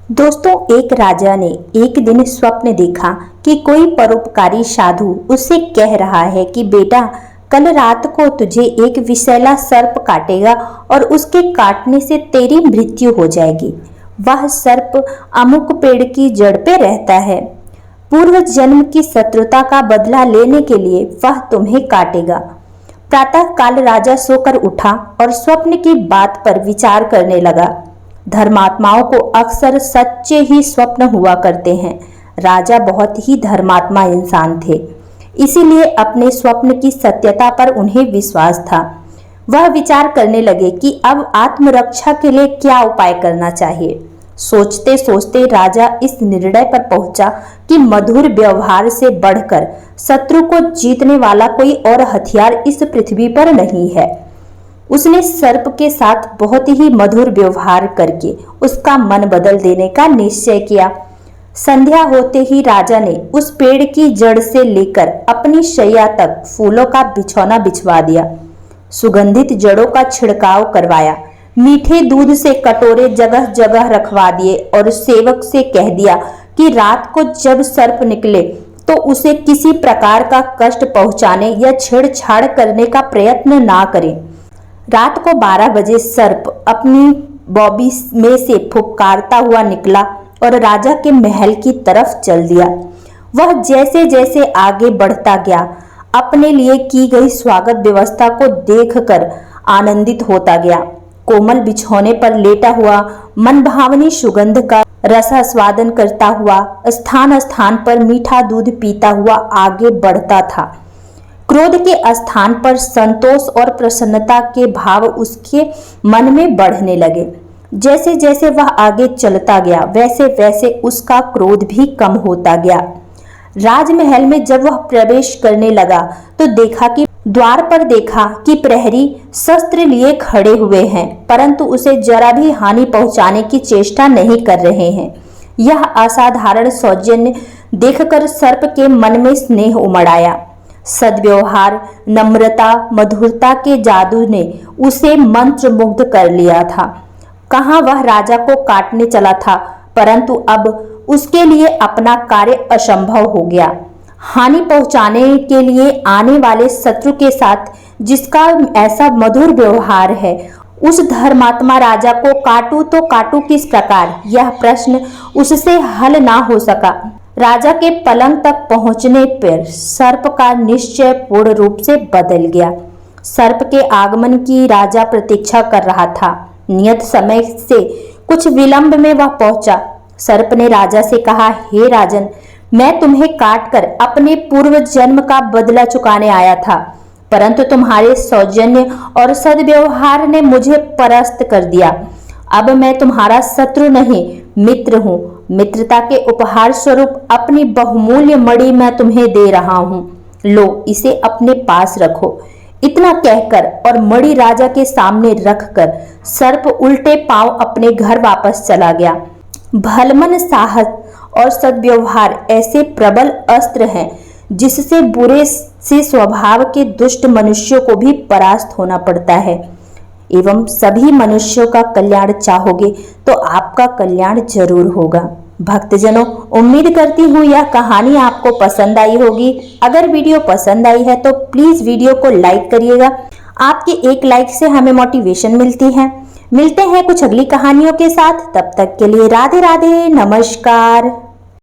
दोस्तों, एक राजा ने एक दिन स्वप्न देखा कि कोई परोपकारी साधु उससे कह रहा है कि बेटा, कल रात को तुझे एक विषैला सर्प काटेगा और उसके काटने से तेरी मृत्यु हो जाएगी। वह सर्प अमुक पेड़ की जड़ पे रहता है। पूर्व जन्म की शत्रुता का बदला लेने के लिए वह तुम्हें काटेगा। प्रातः काल राजा सोकर उठा और स्वप्न की बात पर विचार करने लगा। धर्मात्माओं को अक्सर सच्चे ही स्वप्न हुआ करते हैं। राजा बहुत ही धर्मात्मा इंसान थे, इसीलिए अपने स्वप्न की सत्यता पर उन्हें विश्वास था। वह विचार करने लगे कि अब आत्मरक्षा के लिए क्या उपाय करना चाहिए। सोचते सोचते राजा इस निर्णय पर पहुंचा कि मधुर व्यवहार से बढ़कर शत्रु को जीतने वाला कोई और हथियार इस पृथ्वी पर नहीं है। उसने सर्प के साथ बहुत ही मधुर व्यवहार करके उसका मन बदल देने का निश्चय किया। संध्या होते ही राजा ने उस पेड़ की जड़ से लेकर अपनी शैया तक फूलों का बिछौना बिछवा दिया। सुगंधित जड़ों का छिड़काव करवाया। मीठे दूध से कटोरे जगह जगह रखवा दिए और सेवक से कह दिया कि रात को जब सर्प निकले तो उसे किसी प्रकार का कष्ट पहुंचाने या छेड़छाड़ करने का प्रयत्न ना करें। रात को 12 बजे सर्प अपनी बॉबी में से फुफकारता हुआ निकला और राजा के महल की तरफ चल दिया। वह जैसे जैसे आगे बढ़ता गया, अपने लिए की गई स्वागत व्यवस्था को देखकर आनंदित होता गया। कोमल बिछौने पर लेटा हुआ, मन भावनी सुगंध का रसास्वादन करता हुआ, स्थान स्थान पर मीठा दूध पीता हुआ आगे बढ़ता था। क्रोध के स्थान पर संतोष और प्रसन्नता के भाव उसके मन में बढ़ने लगे। जैसे जैसे वह आगे चलता गया, वैसे वैसे उसका क्रोध भी कम होता गया। राजमहल में जब वह प्रवेश करने लगा तो द्वार पर देखा कि प्रहरी शस्त्र लिए खड़े हुए हैं, परंतु उसे जरा भी हानि पहुंचाने की चेष्टा नहीं कर रहे हैं। यह असाधारण सौजन्य देखकर सर्प के मन में स्नेह उमड़ आया। सद्व्यवहार, नम्रता, मधुरता के जादू ने उसे मंत्रमुग्ध कर लिया था। कहाँ वह राजा को काटने चला था, परंतु अब उसके लिए अपना कार्य असंभव हो गया। हानि पहुंचाने के लिए आने वाले शत्रु के साथ जिसका ऐसा मधुर व्यवहार है, उस धर्मात्मा राजा को काटूं तो काटूं किस प्रकार, यह प्रश्न उससे हल ना हो सका। राजा के पलंग तक पहुंचने पर सर्प का निश्चय पूर्ण रूप से बदल गया। सर्प के आगमन की राजा प्रतीक्षा कर रहा था। नियत समय से कुछ विलंब में वह पहुंचा। सर्प ने राजा से कहा, हे राजन, मैं तुम्हें काटकर अपने पूर्व जन्म का बदला चुकाने आया था, परंतु तुम्हारे सौजन्य और सद्व्यवहार ने मुझे परास्त कर दिया। अब मैं तुम्हारा शत्रु नहीं, मित्र हूँ। मित्रता के उपहार स्वरूप अपनी बहुमूल्य मणि मैं तुम्हें दे रहा हूँ। लो, इसे अपने पास रखो। इतना कहकर और मणि राजा के सामने रखकर सर्प उल्टे पांव अपने घर वापस चला गया। भलमन साहस और सद्व्यवहार ऐसे प्रबल अस्त्र हैं जिससे बुरे से स्वभाव के दुष्ट मनुष्यों को भी परास्त होना पड़ता है। एवं सभी मनुष्यों का कल्याण चाहोगे तो आपका कल्याण जरूर होगा। भक्तजनों, उम्मीद करती हूँ यह कहानी आपको पसंद आई होगी। अगर वीडियो पसंद आई है तो प्लीज वीडियो को लाइक करिएगा। आपके एक लाइक से हमें मोटिवेशन मिलती है। मिलते हैं कुछ अगली कहानियों के साथ। तब तक के लिए राधे राधे, नमस्कार।